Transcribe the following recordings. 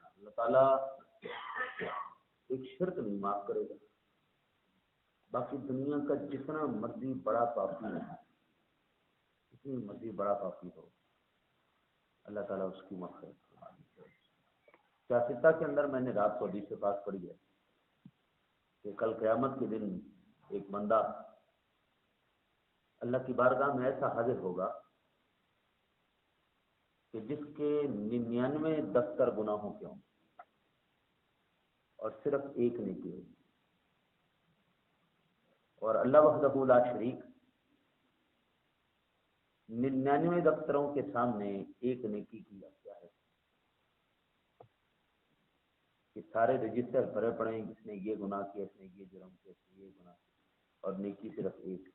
اللہ تعالیٰ ایک شرک نہیں معاف کرے گا. باقی دنیا کا جتنا مرضی بڑا پاپی ہے، جتنی مرضی بڑا پاپی ہو، اللہ تعالیٰ اس کی مغفرت فرما دے. سیاستہ کے اندر میں نے رات کو حدیث سے بات پڑھی ہے کہ کل قیامت کے دن ایک بندہ اللہ کی بارگاہ میں ایسا حاضر ہوگا کہ جس کے 99 دفتر گناہوں کے ہوں اور صرف ایک نیکی ہوگی، اور اللہ وحدہ لا شریک 99 دفتروں کے سامنے ایک نیکی کی کیا ہے کہ سارے رجسٹر بھرے پڑے ہیں، اس نے یہ گناہ کیا، اس نے یہ جرم کیا، اس نے یہ گناہ کیا، اور نیکی صرف ایک.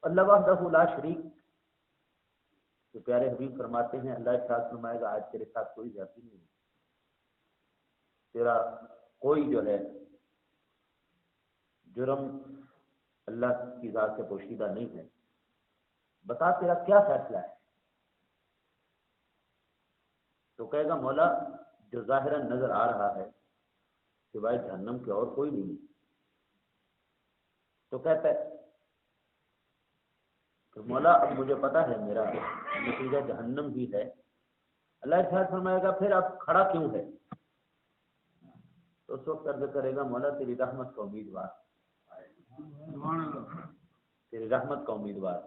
اللہ وحدہ لا شریک کہ پیارے حبیب فرماتے ہیں، اللہ ارشاد فرمائے گا آج تیرے ساتھ کوئی زیادتی نہیں ہے، تیرا کوئی جو ہے جرم اللہ کی ذات سے پوشیدہ نہیں ہے، بتا تیرا کیا فیصلہ ہے؟ تو کہے گا مولا جو ظاہراً نظر آ رہا ہے سوائے جہنم کے اور کوئی نہیں. تو کہتا ہے کہ مولا اب مجھے پتا ہے میرا نتیجہ جہنم ہی ہے. اللہ ارشاد فرمائے گا پھر اب کھڑا کیوں ہے؟ تو اس وقت عرض کرے گا مولا تیری رحمت کا امیدوار، تیری رحمت کا امیدوار.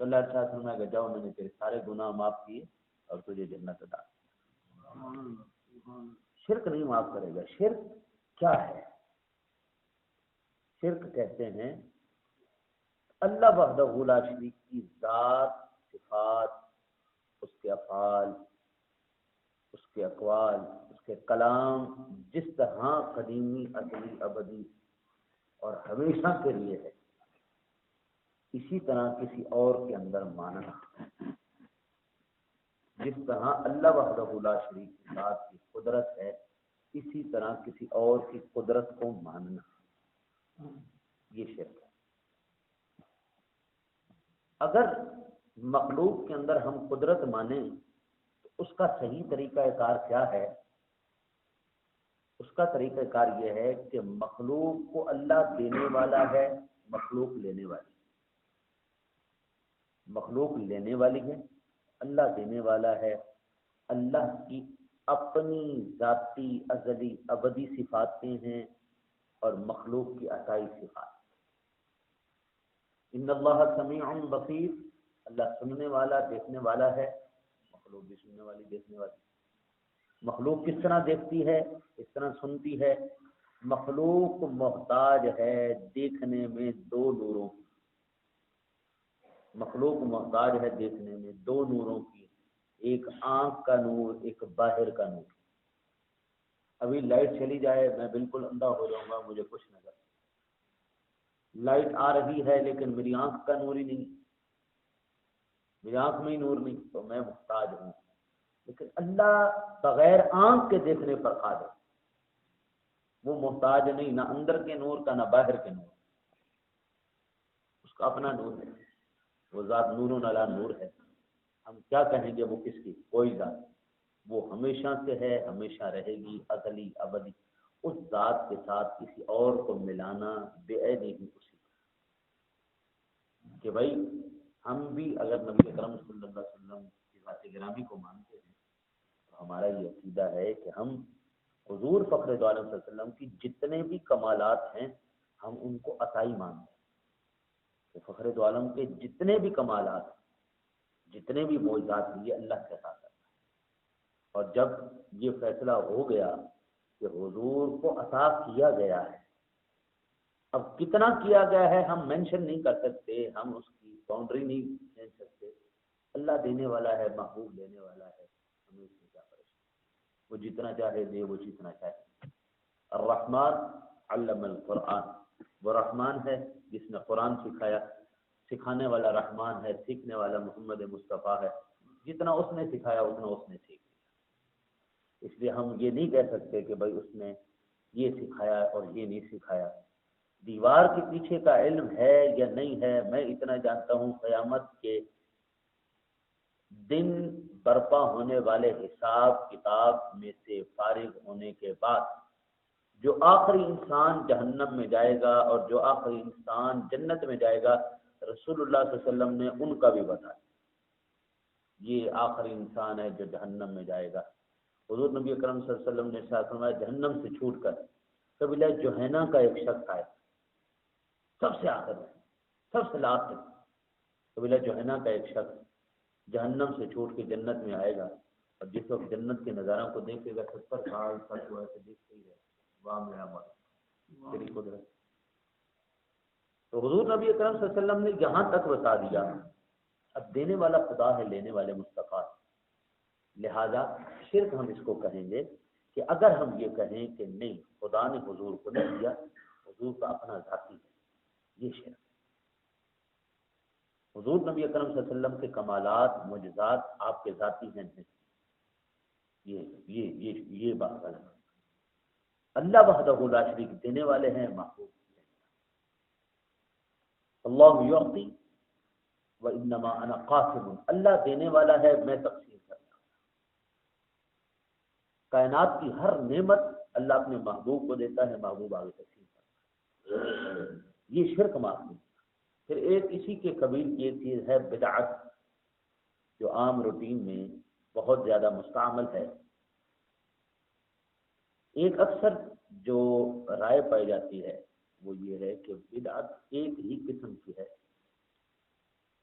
تو اللہ ارشاد فرمائے گا جاؤ میں نے تیرے سارے گناہ معاف کیے اور تجھے جنت عطا. شرک نہیں معاف کرے گا. شرک کیا ہے؟ شرک کہتے ہیں اللہ وحدہ لا شریک کی ذات، صفات، اس کے افعال، اس کے اقوال، اس کے کلام جس طرح قدیمی، ازلی، ابدی اور ہمیشہ کے لیے ہے، اسی طرح کسی اور کے اندر ماننا. جس طرح اللہ وحدہ لا شریک کی ذات کی قدرت ہے، اسی طرح کسی اور کی قدرت کو ماننا، یہ شرک ہے. اگر مخلوق کے اندر ہم قدرت مانیں تو اس کا صحیح طریقہ کار کیا ہے؟ اس کا طریقہ کار یہ ہے کہ مخلوق کو اللہ دینے والا ہے، مخلوق لینے والی. مخلوق لینے والی ہے، اللہ دینے والا ہے. اللہ کی اپنی ذاتی ازلی ابدی صفاتیں ہیں اور مخلوق کی عطائی صفات. ان اللہ سمیع بصیر، اللہ سننے والا دیکھنے والا ہے، مخلوق بھی سننے والی دیکھنے والی. مخلوق کس طرح دیکھتی ہے، اس طرح سنتی ہے. مخلوق محتاج ہے دیکھنے میں دو نوروں کی. مخلوق محتاج ہے دیکھنے میں دو نوروں کی، ایک آنکھ کا نور، ایک باہر کا نور. ابھی لائٹ چلی جائے میں بالکل اندھا ہو جاؤں گا، مجھے کچھ نظر. لائٹ آ رہی ہے لیکن میری آنکھ کا نور ہی نہیں، میری آنکھ میں ہی نور نہیں، تو میں محتاج ہوں. لیکن اللہ بغیر آنکھ کے دیکھنے پر قادر، وہ محتاج نہیں، نہ اندر کے نور کا نہ باہر کے نور. اس کا اپنا نور ہے، وہ ذات نور علی نور ہے. ہم کیا کہیں گے وہ کس کی؟ کوئی ذات، وہ ہمیشہ سے ہے، ہمیشہ رہے گی، ازلی ابدی. اس ذات کے ساتھ کسی اور کو ملانا بے عیبی ہی اسی کہ بھائی ہم بھی اگر نبی اکرم صلی اللہ علیہ وسلم کی ذات گرامی کو مانتے ہیں تو ہمارا یہ عقیدہ ہے کہ ہم حضور فخر دو عالم صلی اللہ علیہ وسلم کی جتنے بھی کمالات ہیں ہم ان کو عطائی مانتے ہیں. کہ فخر دو عالم کے جتنے بھی کمالات، جتنے بھی معجزات ہیں، یہ اللہ کے ساتھ ہے. اور جب یہ فیصلہ ہو گیا کہ حضور کو عطا کیا گیا ہے، اب کتنا کیا گیا ہے ہم مینشن نہیں کر سکتے، ہم اس کی باؤنڈری نہیں کھینچ سکتے. اللہ دینے والا ہے، محبوب دینے والا ہے، ہمیں اس میں کیا پریشانی؟ وہ جتنا چاہے دے، وہ جتنا چاہے. الرحمن علم القرآن، وہ رحمان ہے جس نے قرآن سکھایا. سکھانے والا رحمان ہے، سیکھنے والا محمد مصطفیٰ ہے. جتنا اس نے سکھایا اتنا اس نے سیکھ لیا. اس لیے ہم یہ نہیں کہہ سکتے کہ بھائی اس نے یہ سکھایا اور یہ نہیں سکھایا. دیوار کے پیچھے کا علم ہے یا نہیں ہے، میں اتنا جانتا ہوں قیامت کے دن برپا ہونے والے حساب کتاب میں سے فارغ ہونے کے بعد جو آخری انسان جہنم میں جائے گا اور جو آخری انسان جنت میں جائے گا، رسول اللہ صلی اللہ علیہ وسلم نے ان کا بھی بتایا، یہ آخری انسان ہے جو جہنم میں جائے گا۔ حضور نبی اکرم صلی اللہ علیہ وسلم نے ارشاد فرمایا جہنم سے چھوٹ کر قبیلہ جوہینہ کا ایک شخص آئے، سب سے آخر میں، سب سے لاسٹ میں قبیلہ جوہینہ کا ایک شخص جہنم سے چھوٹ کے جنت میں آئے گا، اور جس وقت جنت کے نظاروں کو دیکھے گا 70 سال تک وہ ایسے دیکھتے ہی رہے، واہ میرا مر تیری قدرت۔ تو حضور نبی اکرم صلی اللہ علیہ وسلم نے یہاں تک بتا دیا، اب دینے والا خدا ہے، لینے والے مصطفیٰ، لہذا شرک ہم اس کو کہیں گے کہ اگر ہم یہ کہیں کہ نہیں خدا نے حضور کو نہیں دیا، حضور کا اپنا ذاتی ہے، یہ شرک۔ حضور نبی اکرم صلی اللہ علیہ وسلم کے کمالات معجزات آپ کے ذاتی ہیں، یہ بات غلط ہے۔ اللہ وحدہ لا شریک دینے والے ہیں، محبوب اللہ یعطی و انما انا قاسم، اللہ دینے والا ہے، میں تقسیم کرتا ہوں۔ کائنات کی ہر نعمت اللہ اپنے محبوب کو دیتا ہے، محبوب آگے تقسیم کرتا ہے، یہ شرک معصوم۔ پھر ایک اسی کے قبیل کی ایک چیز ہے بدعت، جو عام روٹین میں بہت زیادہ مستعمل ہے۔ ایک اکثر جو رائے پائی جاتی ہے وہ یہ ہے کہ بدعت ایک ہی قسم کی ہے،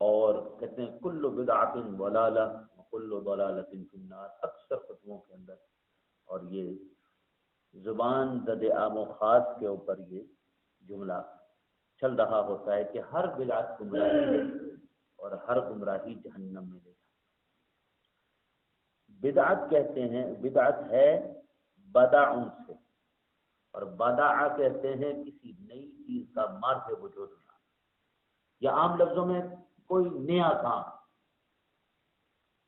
اور کہتے ہیں کل بدعت ضلالہ وکل ضلالۃ فی النار، اکثر خطبوں کے اندر، اور یہ زبان زد عام و خاص کے اوپر یہ جملہ چل رہا ہوتا ہے کہ ہر بدعت گمراہی ہے اور ہر گمراہی جہنم میں لے جاتی۔ بدعت کہتے ہیں، بدعت ہے بدع سے، اور بدع کہتے ہیں کسی نئی چیز کا مارج وجود میں، یا عام لفظوں میں کوئی نیا کام،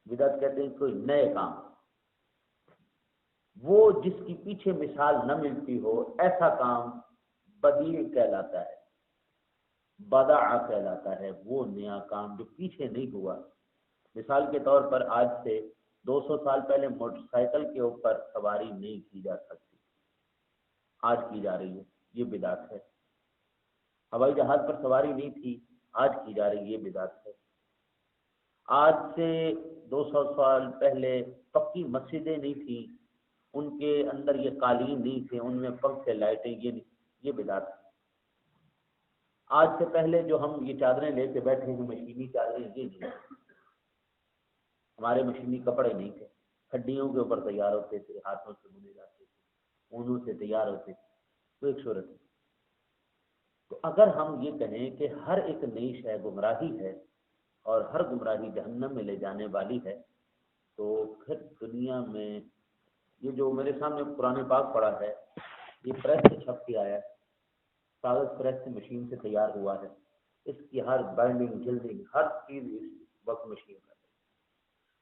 بدعت کہتے ہیں کوئی نئے کام، وہ جس کی پیچھے مثال نہ ملتی ہو، ایسا کام بدیع کہلاتا ہے، بدع کہلاتا ہے، وہ نیا کام جو پیچھے نہیں ہوا۔ مثال کے طور پر آج سے 200 سال پہلے موٹر سائیکل کے اوپر سواری نہیں کی جا سکتی، آج کی جا رہی ہے، یہ بدعت ہے۔ ہوائی جہاز پر سواری نہیں تھی، آج کی جا رہی ہے، یہ بدعت ہے۔ آج سے 200 سال پہلے پکی مسجدیں نہیں تھیں، ان کے اندر یہ قالین نہیں تھے، ان میں پنکھے لائٹیں، یہ بدعت ہے۔ آج سے پہلے جو ہم یہ چادریں لے کے بیٹھے ہیں، مشینی چادریں، یہ نہیں، ہمارے مشینی کپڑے نہیں تھے، ہڈیوں کے اوپر تیار ہوتے تھے، ہاتھوں سے بنے جاتے تھے، اونوں سے تیار ہوتے تھے، تو ایک صورت ہے۔ تو اگر ہم یہ کہیں کہ ہر ایک نئی شے گمراہی ہے اور ہر گمراہی جہنم میں لے جانے والی ہے، تو پھر دنیا میں یہ جو میرے سامنے قرآن پاک پڑا ہے، یہ پریس سے چھپ کے آیا ہے، کاغذ پریس سے مشین سے تیار ہوا ہے، اس کی ہر بائنڈنگ جلدنگ ہر چیز اس وقت مشین ہے،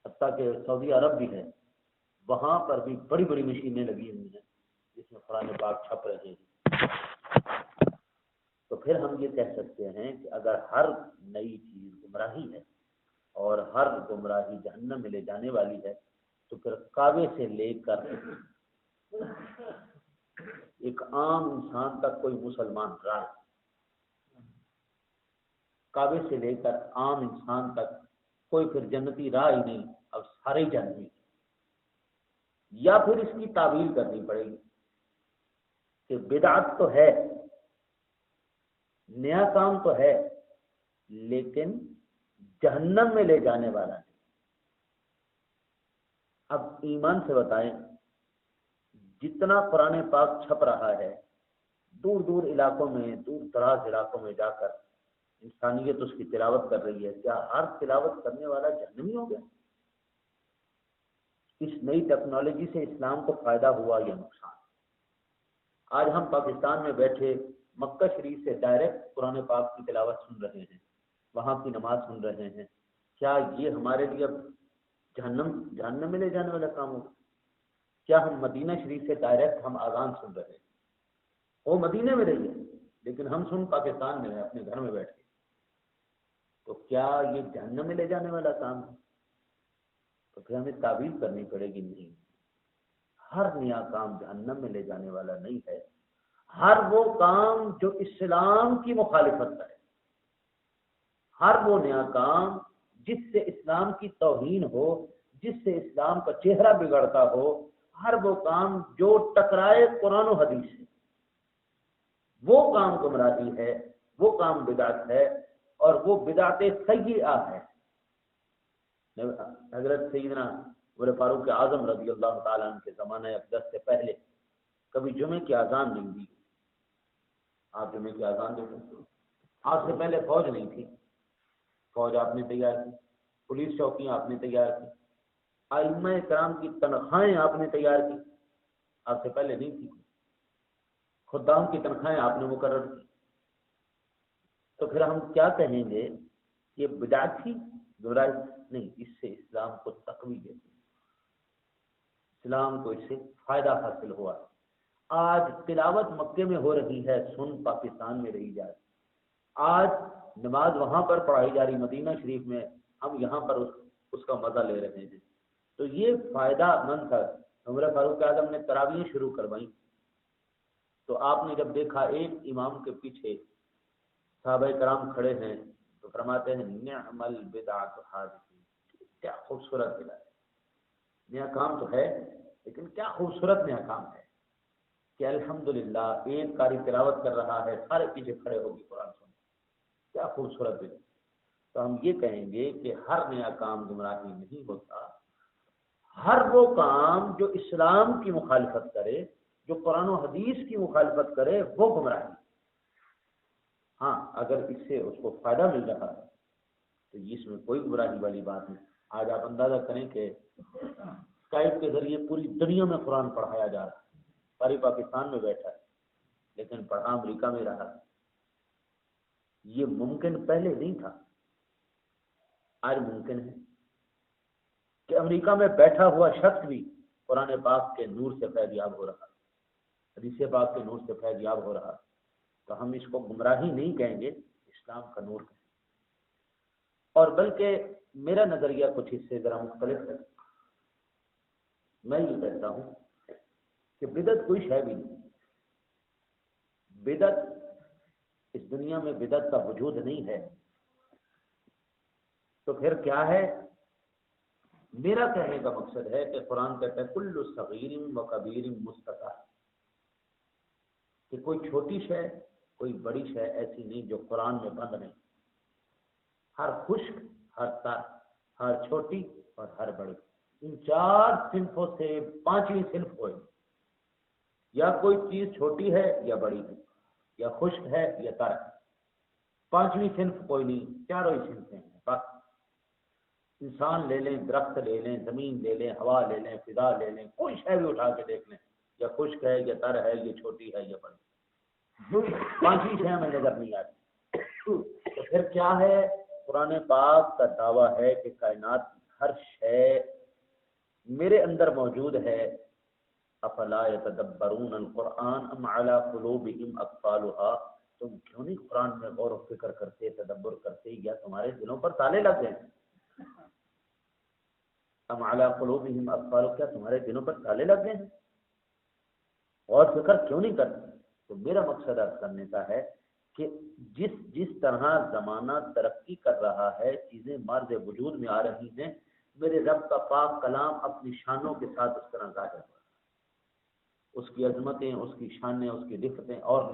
حتیٰ کہ سعودی عرب بھی ہے، وہاں پر بھی بڑی بڑی مشینیں لگی ہوئی ہیں جس میں قرآن پاک چھپ رہے ہیں۔ تو پھر ہم یہ کہہ سکتے ہیں کہ اگر ہر نئی چیز گمراہی ہے اور ہر گمراہی جہنم میں لے جانے والی ہے، تو پھر کعبے سے لے کر ایک عام انسان تک کوئی مسلمان رائے، کعبے سے لے کر عام انسان تک کوئی پھر جنتی راہ ہی نہیں، اب سارے جنتی، یا پھر اس کی تعویل کرنی پڑے گی کہ بدعت تو ہے، نیا کام تو ہے، لیکن جہنم میں لے جانے والا نہیں۔ اب ایمان سے بتائیں، جتنا قرآن پاک چھپ رہا ہے، دور دور علاقوں میں، دور دراز علاقوں میں جا کر انسانیت اس کی تلاوت کر رہی ہے، کیا ہر تلاوت کرنے والا جہنمی ہو گیا؟ اس نئی ٹیکنالوجی سے اسلام کو فائدہ ہوا یا نقصان؟ آج ہم پاکستان میں بیٹھے مکہ شریف سے ڈائریکٹ قرآن پاک کی تلاوت سن رہے ہیں، وہاں کی نماز سن رہے ہیں، کیا یہ ہمارے لیے اب جہنم میں لے جانے والا کام ہوگا؟ کیا ہم مدینہ شریف سے ڈائریکٹ ہم اذان سن رہے ہیں، وہ مدینہ میں رہی ہے لیکن ہم سن پاکستان میں ہیں اپنے گھر میں بیٹھ کے، تو کیا یہ جہنم میں لے جانے والا کام ہے؟ تو پھر ہمیں تعویل کرنی پڑے گی نہیں، ہر نیا کام جہنم میں لے جانے والا نہیں ہے، ہر وہ کام جو اسلام کی مخالفت کرے، ہر وہ نیا کام جس سے اسلام کی توہین ہو، جس سے اسلام کا چہرہ بگڑتا ہو، ہر وہ کام جو ٹکرائے قرآن و حدیث سے، وہ کام گمراہی ہے، وہ کام بدعت ہے، اور وہ بدعت سیئہ ہے۔ حضرت سیدنا عمر فاروق اعظم رضی اللہ تعالیٰ عنہ کے زمانہ اقدس سے پہلے کبھی جمعے کی اذان نہیں دی۔ آپ جمعے کی اذان دیتے ہیں، آپ سے پہلے فوج نہیں تھی، فوج آپ نے تیار کی، پولیس چوکیاں آپ نے تیار کی، ائمہ کرام کی تنخواہیں آپ نے تیار کی، آپ سے پہلے نہیں تھی، خدام کی تنخواہیں آپ نے مقرر کی۔ تو پھر ہم کیا کہیں گے؟ یہ بدعت تھی، گمراہی نہیں، اس سے اسلام کو تقویت دیتی، اسلام کو اس سے فائدہ حاصل ہوا۔ آج تلاوت مکے میں ہو رہی ہے، سن پاکستان میں رہی جائے، آج نماز وہاں پر پڑھائی جا رہی مدینہ شریف میں، ہم یہاں پر اس کا مزہ لے رہے ہیں۔ تو یہ فائدہ مند تھا۔ عمر فاروق اعظم نے تراویح شروع کروائیں تو آپ نے جب دیکھا ایک امام کے پیچھے صحابہ کرام کھڑے ہیں تو فرماتے ہیں نعم البدعۃ ھذہ، کیا خوبصورت بدعت ہے، نیا کام تو ہے لیکن کیا خوبصورت نیا کام ہے کہ الحمدللہ ایک قاری تلاوت کر رہا ہے، سارے پیچھے کھڑے ہو کے قرآن سن، کیا خوبصورت بدعت۔ تو ہم یہ کہیں گے کہ ہر نیا کام گمراہی نہیں ہوتا، ہر وہ کام جو اسلام کی مخالفت کرے، جو قرآن و حدیث کی مخالفت کرے، وہ گمراہی۔ ہاں اگر اس سے اس کو فائدہ مل رہا ہے تو اس میں کوئی گمراہی والی بات نہیں۔ آج آپ اندازہ کریں کہ اسکائپ کے ذریعے پوری دنیا میں قرآن پڑھایا جا رہا ہے، ساری پاکستان میں بیٹھا ہے لیکن پڑھا امریکہ میں رہا۔ یہ ممکن پہلے نہیں تھا، آج ممکن ہے کہ امریکہ میں بیٹھا ہوا شخص بھی قرآن پاک کے نور سے فیضیاب ہو رہا، حدیث پاک کے نور سے فیضیاب ہو رہا۔ تو ہم اس کو گمراہی نہیں کہیں گے، اسلام کا نور کہیں گے۔ اور بلکہ میرا نظریہ کچھ اس سے ذرا مختلف ہے۔ میں یہ کہتا ہوں کہ بدعت کوئی شے بھی نہیں، بدعت اس دنیا میں بدعت کا وجود نہیں ہے، تو پھر کیا ہے؟ میرا کہنے کا مقصد ہے کہ قرآن کہتا ہے کل صغیر و کبیر مستطاع، کہ کوئی چھوٹی شے کوئی بڑی شے ایسی نہیں جو قرآن میں بند نہیں، ہر خشک، ہر تر، ہر چھوٹی اور ہر بڑی، ان چار صنفوں سے پانچویں صنف ہوئے، یا کوئی چیز چھوٹی ہے یا بڑی ہے، یا خشک ہے یا تر ہے، پانچویں صنف کوئی نہیں، چاروں ہی صنفیں ہیں بس۔ انسان لے لیں، درخت لے لیں، زمین لے لیں، ہوا لے لیں، فضا لے لیں، کوئی شے بھی اٹھا کے دیکھ لیں، یا خشک ہے یا تر ہے، یا چھوٹی ہے یا بڑی، پانچویں شے ہمیں نظر نہیں آتی۔ تو پھر کیا ہے؟ قرآن پاک کا دعویٰ ہے کہ کائنات کی ہر شے میرے اندر موجود ہے۔ افلا یتدبرون القرآن ام علی قلوبہم اقفالھا، تم کیوں نہیں قرآن میں غور و فکر کرتے، تدبر کرتے، یا تمہارے دلوں پر تالے لگ گئے ہیں؟ ام علی قلوبہم اقفالھا، کیا تمہارے دلوں پر تالے لگ گئے ہیں؟ غور و فکر کیوں نہیں کرتے؟ تو میرا مقصد عرض کرنے کا ہے کہ جس طرح زمانہ ترقی کر رہا ہے، چیزیں مارد وجود میں آ رہی ہیں، میرے رب کا پاک کلام اپنی شانوں کے ساتھ اس طرح ظاہر ہو رہا ہے، اس کی عظمتیں، اس کی شانیں، اس کی رفتیں اور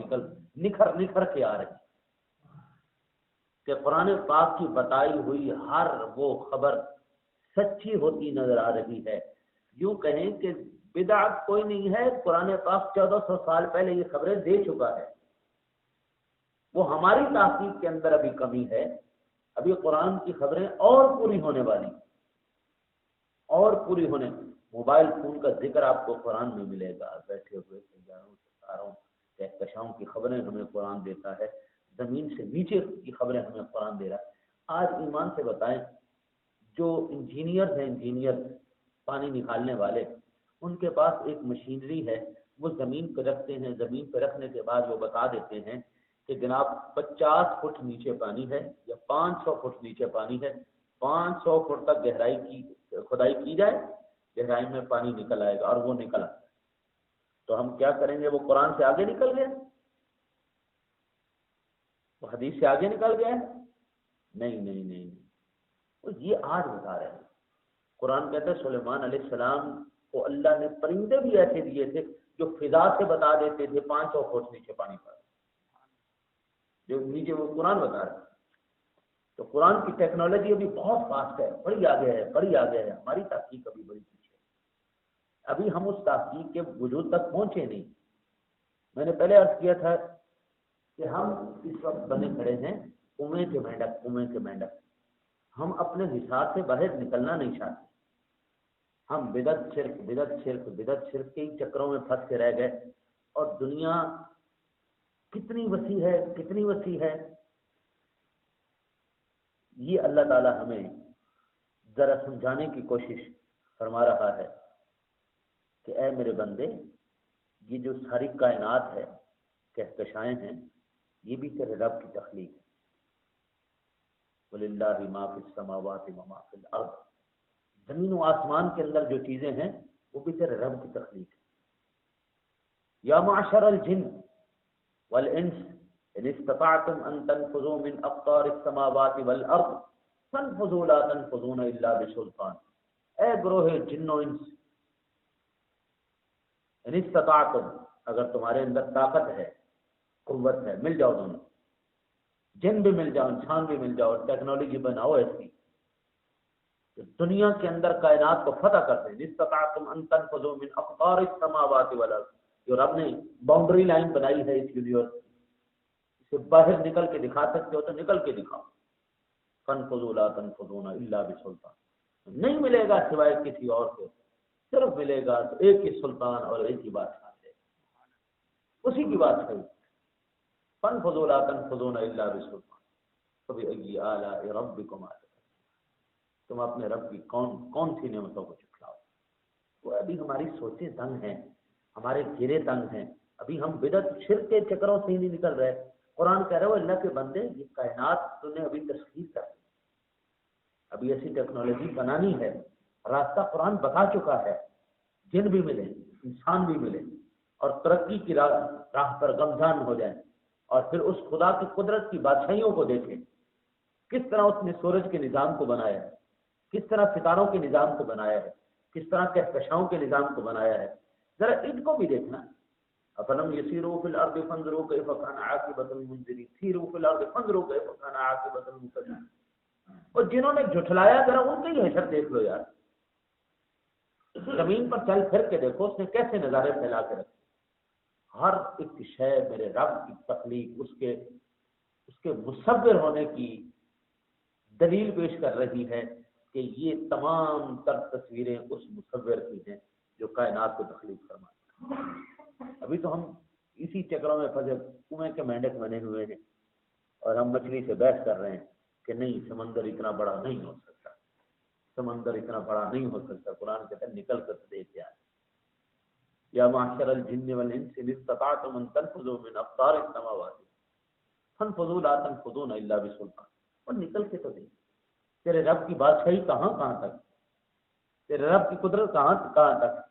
نکھر کے آ رہی ہیں، کہ قرآن پاک کی بتائی ہوئی ہر وہ خبر سچی ہوتی نظر آ رہی ہے۔ یوں کہیں کہ بدعت کوئی نہیں ہے، قرآن پاک 1400 سال پہلے یہ خبریں دے چکا ہے، وہ ہماری تحقیق کے اندر ابھی کمی ہے، ابھی قرآن کی خبریں اور پوری ہونے والی، اور پوری ہونے۔ موبائل فون کا ذکر آپ کو قرآن میں ملے گا، بیٹھے ہوئے سیاروں ستاروں کہکشاؤں کی خبریں ہمیں قرآن دیتا ہے، زمین سے نیچے کی خبریں ہمیں قرآن دے رہا ہے۔ آج ایمان سے بتائیں، جو انجینئر ہیں، انجینئر پانی نکالنے والے، ان کے پاس ایک مشینری ہے، وہ زمین پہ رکھتے ہیں، زمین پہ رکھنے کے بعد وہ بتا دیتے ہیں کہ جناب 50 فٹ نیچے پانی ہے یا 500 فٹ نیچے پانی ہے، 500 فٹ تک گہرائی کی کھدائی کی جائے، گہرائی میں پانی نکل آئے گا، اور وہ نکل آتا ہے۔ تو ہم کیا کریں گے؟ وہ قرآن سے آگے نکل گیا، وہ حدیث سے آگے نکل گیا؟ نہیں نہیں نہیں، وہ یہ آج بتا رہے ہیں۔ قرآن کہتا ہے سلیمان علیہ السلام کو اللہ نے پرندے بھی ایسے دیے تھے جو فضا سے بتا دیتے تھے 500 فٹ نیچے پانی پر، جو نیچے وہ قرآن بتا رہے ہیں۔ تو قرآن کی ٹیکنالوجی ابھی بہت فاسٹ ہے، بڑی آگے ہے، بڑی آگے ہے، ہماری تحقیق ابھی بڑی پیچھے ہے، ابھی ہم اس تحقیق کے وجود تک پہنچے نہیں۔ میں نے پہلے عرض کیا تھا کہ ہم اس وقت بنے کھڑے ہیں کنویں کے مینڈک، کنویں کے مینڈک، ہم اپنے حساب سے باہر نکلنا نہیں چاہتے، ہم بدعت شرک بدعت شرک بدعت شرک کے ہی چکروں میں پھنس کے رہ گئے، اور دنیا کتنی وسیع ہے، کتنی وسیع ہے۔ یہ اللہ تعالی ہمیں ذرا سمجھانے کی کوشش فرما رہا ہے کہ اے میرے بندے، یہ جو ساری کائنات ہے، کہکشائیں ہیں، یہ بھی تیرے رب کی تخلیق ہے۔ وَلِلَّهِ مَا فِي السَّمَاوَاتِ وَمَا فِي الْأَرْضِ، زمین و آسمان کے اندر جو چیزیں ہیں وہ بھی تیرے رب کی تخلیق ہے۔ یا معشر الجن والانس ان استطعتم ان تنفذوا من اقطار السماوات والارض فانفذوا لا تنفذون الا بسلطان، اے گروہ جن و انس، ان استطعتم، اگر تمہارے اندر طاقت ہے، قوت ہے، مل جاؤ دونوں، جن بھی مل جاؤ، انسان بھی مل جاؤ، ٹیکنالوجی بناؤ ایسی کہ دنیا کے اندر کائنات کو فتح کرتے ہیں۔ استطعتم ان تنفذوا من اقطار السماوات والارض، جو رب نے باؤنڈری لائن بنائی ہے اس یونیورس کی، اسے باہر نکل کے دکھا سکتے ہو تو نکل کے دکھاؤ۔ فانفذوا لا تنفذون الا بسلطان، نہیں ملے گا سوائے کسی اور کے، صرف ملے گا تو ایک ہی سلطان اور ایک ہی بادشاہ سے، اسی کی بات ہے۔ فانفذوا لا تنفذون الا بسلطان فبأي آلاء ربكما تكذبان، تم اپنے رب کی کون سی نعمتوں کو جھٹلاؤ۔ وہ ابھی ہماری سوچیں تنگ ہیں، ہمارے گھیرے تنگ ہیں، ابھی ہم بدعت شرک کے چکروں سے ہی نہیں نکل رہے۔ قرآن کہہ رہے ہو اللہ کے بندے، یہ کائنات تو نے ابھی تسخیر کر دی، ابھی ایسی ٹیکنالوجی بنانی ہے، راستہ قرآن بتا چکا ہے، جن بھی ملے، انسان بھی ملے، اور ترقی کی راہ پر گمزان ہو جائیں، اور پھر اس خدا کی قدرت کی بادشاہیوں کو دیکھیں، کس طرح اس نے سورج کے نظام کو بنایا ہے، کس طرح ستاروں کے نظام کو بنایا ہے، کس طرح کہکشاؤں کے نظام کو بنایا ہے، ذرا ان کو بھی دیکھنا۔ افلم یسیروا فی الارض فانظروا کیف کان عاقبۃ المنذرین، سیروا فی الارض فانظروا کیف کان عاقبۃ المکذبین، اور جنہوں نے جھٹلایا ذرا ان کا ہی حشر دیکھ لو یار، زمین پر چل پھر کے دیکھو اس نے کیسے نظارے پھیلا کے رکھے۔ ہر ایک شے میرے رب کی تخلیق، اس کے مصور ہونے کی دلیل پیش کر رہی ہے کہ یہ تمام تر تصویریں اس مصور کی ہیں جو کائنات کو تخلیق فرماتا ہے۔ ابھی تو ہم اسی چکروں میں پھنسے، کنویں کے مینڈک بنے ہوئے ہیں، اور ہم مچھلی سے بحث کر رہے ہیں کہ نہیں سمندر اتنا بڑا نہیں ہو سکتا، سمندر اتنا بڑا نہیں ہو سکتا۔ قرآن کہتا ہے نکل کر دیکھ یار، یا معشر الجن والانس ان استطعتم ان تنفذوا من اقطار السماوات فانفذوا لا تنفذون الا بسلطان، اور نکل کے تو دیکھ تیرے رب کی بادشاہی کہاں تک، تیرے رب کی قدرت کہاں تک۔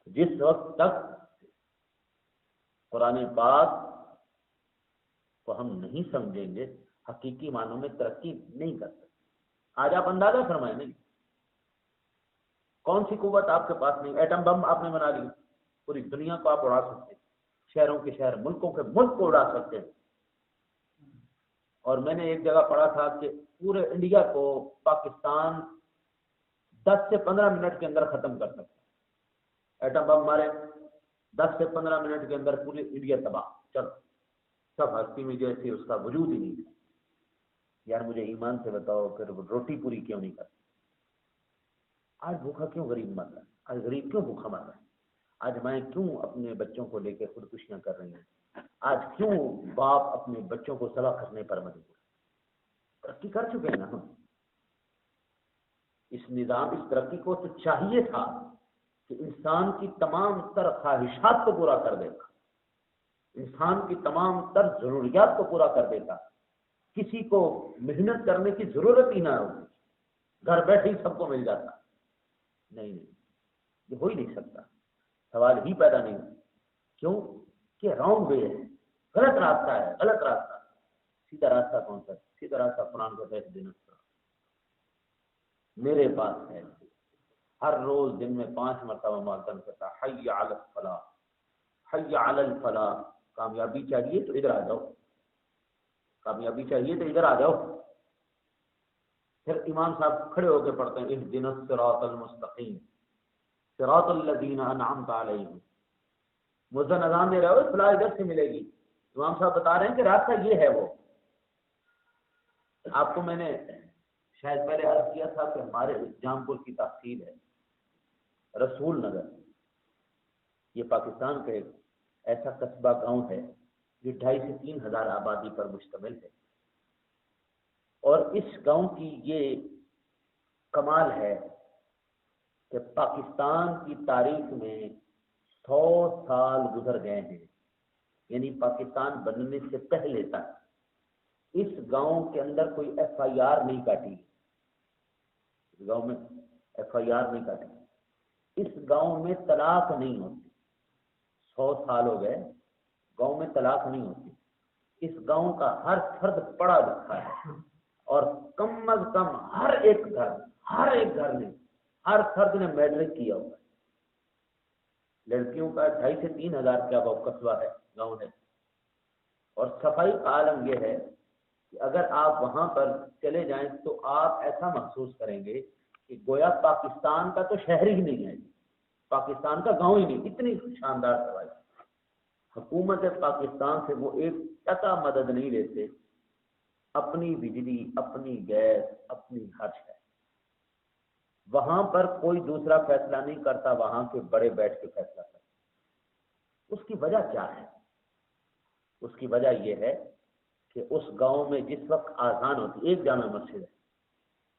جس وقت تک قرآن پاک کو ہم نہیں سمجھیں گے، حقیقی معنوں میں ترقی نہیں کر سکتے۔ آج آپ اندازہ فرمائیں، نہیں کون سی قوت آپ کے پاس نہیں، ایٹم بم آپ نے بنا لی، پوری دنیا کو آپ اڑا سکتے ہیں، شہروں کے شہر، ملکوں کے ملک کو اڑا سکتے ہیں۔ اور میں نے ایک جگہ پڑھا تھا کہ پورے انڈیا کو پاکستان 10 سے 15 منٹ کے اندر ختم کر سکتا ہے، ایٹم بم مارے 10 سے 15 منٹ کے اندر پوری انڈیا تباہ، چلو سب ہستی میں جیسے اس کا وجود ہی نہیں ہے۔ یار مجھے ایمان سے بتاؤ پھر روٹی پوری کیوں نہیں کرتی؟ آج بھوکا کیوں غریب مر رہا ہے؟ آج غریب کیوں بھوکا مر رہا ہے؟ آج مائیں کیوں اپنے بچوں کو لے کے خودکشیاں کر رہی ہیں؟ آج کیوں باپ اپنے بچوں کو ذبح کرنے پر مجبور؟ ترقی کر چکے ہیں نا ہم۔ اس نظام، اس ترقی کو تو چاہیے تھا کہ انسان کی تمام تر خواہشات کو پورا کر دے گا، انسان کی تمام تر ضروریات کو پورا کر دے گا، کسی کو محنت کرنے کی ضرورت ہی نہ ہوتی، گھر بیٹھے ہی سب کو مل جاتا. نہیں نہیں، یہ ہو ہی نہیں سکتا، سوال ہی پیدا نہیں ہوتا. کیوں کہ رانگ وے ہے، غلط راستہ ہے، غلط راستہ. سیدھا راستہ کون سا ہے؟ سیدھا راستہ قرآن کا کہہ دینا، میرے پاس ہے. ہر روز دن میں 5 مرتبہ مؤذن کہتا حی علی الفلاح، حی علی الفلاح. کامیابی چاہیے تو ادھر آ جاؤ، کامیابی چاہیے تو ادھر آ جاؤ. پھر امام صاحب کھڑے ہو کے پڑھتے ہیں اہدنا الصراط المستقیم صراط الذین انعمت علیہم. مؤذن اذان دے رہا ہو، فلاح ادھر سے ملے گی. امام صاحب بتا رہے ہیں کہ راستہ یہ ہے. وہ آپ کو میں نے شاید پہلے عرض کیا تھا کہ ہمارے جام پور کی تحصیل ہے رسول نگر. یہ پاکستان کا ایک ایسا قصبہ گاؤں ہے جو 2,500 سے 3,000 آبادی پر مشتمل ہے. اور اس گاؤں کی یہ کمال ہے کہ پاکستان کی تاریخ میں 100 سال گزر گئے ہیں، یعنی پاکستان بننے سے پہلے تک اس گاؤں کے اندر کوئی ایف آئی آر نہیں کاٹی. اس گاؤں میں ایف آئی آر نہیں کاٹی. اس گاؤں میں طلاق نہیں ہوتی. 100 سال ہو گئے، گاؤں میں طلاق نہیں ہوتی. اس گاؤں کا ہر فرد پڑھا لکھا ہے، اور کم از کم ہر ایک گھر نے، ہر فرد نے میٹرک کیا ہوا ہے. لڑکیوں کا 2,500 سے 3,000 کیا وہ قصبہ ہے، گاؤں ہے. اور صفائی کا عالم یہ ہے کہ اگر آپ وہاں پر چلے جائیں تو آپ ایسا محسوس کریں گے کہ گویا پاکستان کا تو شہر ہی نہیں ہے، پاکستان کا گاؤں ہی نہیں. اتنی شاندار صفائی. حکومت پاکستان سے وہ 1 ٹکا مدد نہیں لیتے. اپنی بجلی، اپنی گیس، اپنی ہر شے. وہاں پر کوئی دوسرا فیصلہ نہیں کرتا، وہاں کے بڑے بیٹھ کے فیصلہ کرتے. اس کی وجہ کیا ہے؟ اس کی وجہ یہ ہے کہ اس گاؤں میں جس وقت آذان ہوتی، ایک جامع مسجد ہے،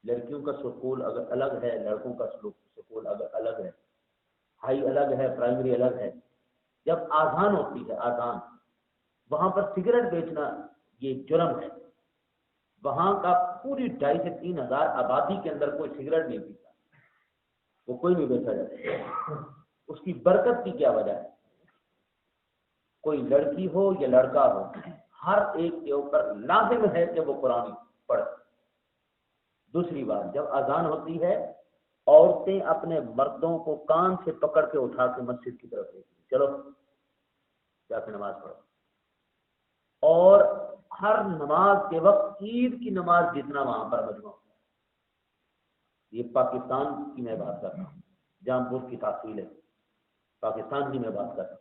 لڑکیوں کا سکول اگر الگ ہے، لڑکوں کا سکول اگر الگ ہے، ہائی الگ ہے، پرائمری الگ ہے. جب آذان ہوتی ہے، آذان، وہاں پر سگریٹ بیچنا یہ جرم ہے. وہاں کا پوری 2,500 سے 3,000 آبادی کے اندر کوئی سگریٹ نہیں پیتا، وہ کوئی نہیں بیچا جاتا. اس کی برکت کی کیا وجہ ہے؟ کوئی لڑکی ہو یا لڑکا ہو، ہر ایک کے اوپر لازم ہے کہ وہ قرآن پڑھے. دوسری بات، جب اذان ہوتی ہے عورتیں اپنے مردوں کو کان سے پکڑ کے اٹھا کے مسجد کی طرف لے چلو جا کے نماز پڑھو. اور ہر نماز کے وقت عید کی نماز جتنا وہاں پر مجمع ہوتا ہے. یہ پاکستان کی میں بات کر رہا ہوں، جام پور کی تحصیل ہے، پاکستان کی میں بات کر رہا ہوں.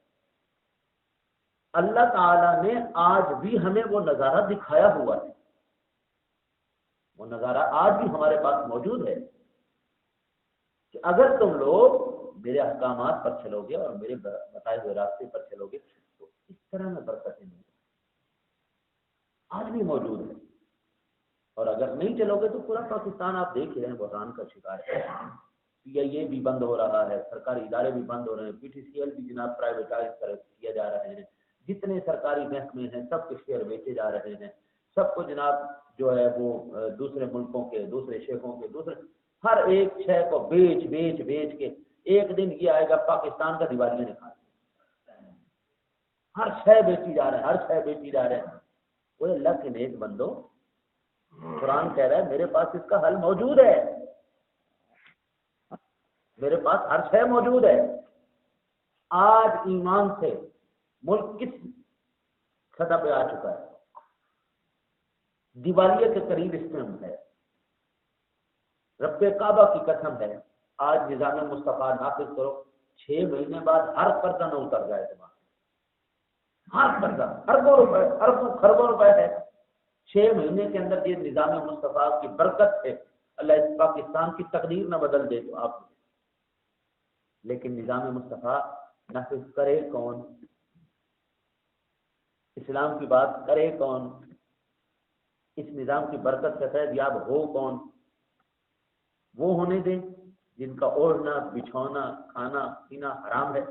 اللہ تعالیٰ نے آج بھی ہمیں وہ نظارہ دکھایا ہوا ہے، وہ نظارہ آج بھی ہمارے پاس موجود ہے کہ اگر تم لوگ میرے احکامات پر چلو گے اور میرے بتائے ہوئے راستے پر چلو گے تو اس طرح میں برکتیں ملیں، آج بھی موجود ہے. اور اگر نہیں چلو گے تو پورا پاکستان آپ دیکھ رہے ہیں بحران کا شکار ہے. پی آئی اے بھی بند ہو رہا ہے، سرکاری ادارے بھی بند ہو رہے ہیں، پی ٹی سی ایل بھی جناب پرائیویٹائز کیا جا رہے ہیں. جتنے سرکاری محکمے ہیں سب کے شیئر بیچے جا رہے ہیں، سب کو جناب جو ہے وہ دوسرے ملکوں کے، دوسرے شیخوں کے، دوسرے ہر ایک شے کو بیچ بیچ بیچ کے ایک دن یہ آئے گا پاکستان کا دیوالیہ نکال. ہر شے بیچی جا رہے ہیں، ہر شے بیچی جا رہے ہیں. وہ اللہ کے نیک بندو، قرآن کہہ رہا ہے میرے پاس اس کا حل موجود ہے، میرے پاس ہر شے موجود ہے. آج ایمان سے ملک کس سطح پہ آ چکا ہے؟ دیوالیہ کے قریب اس میں ہے. رب کعبہ کی قسم ہے، آج نظام مصطفیٰ نافذ کرو، 6 مہینے بعد ہر پردہ نہ اتر جائے تمہارا، ہر پردہ، اربوں روپے، اربوں خربوں روپے ہے. 6 مہینے کے اندر یہ نظام مصطفیٰ کی برکت ہے، اللہ اس پاکستان کی تقدیر نہ بدل دے تو آپ. لیکن نظام مصطفیٰ نافذ کرے کون؟ اسلام کی بات کرے کون؟ اس نظام کی برکت سے فیض یاب ہو کون؟ وہ ہونے دیں جن کا اوڑھنا، بچھونا، کھانا پینا حرام ہے،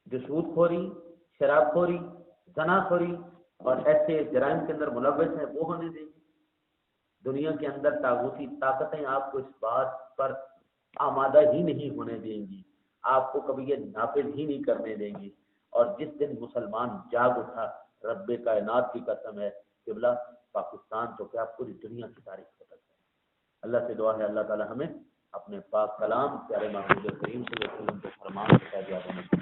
جو سود خوری، شراب خوری، زنا خوری، اور ایسے جرائم کے اندر ملوث ہیں وہ ہونے دیں گے؟ دنیا کے اندر طاغوتی طاقتیں آپ کو اس بات پر آمادہ ہی نہیں ہونے دیں گی، آپ کو کبھی یہ نافذ ہی نہیں کرنے دیں گی۔ اور جس دن مسلمان جاگ اٹھا، رب کائنات کی قسم ہے قبلہ، پاکستان تو کیا پوری دنیا کی تاریخ بدل جائے۔ اللہ سے دعا ہے اللہ تعالی ہمیں اپنے پاک کلام پیارے محبوب کریم صلی اللہ علیہ وسلم کے فرمان کے تحت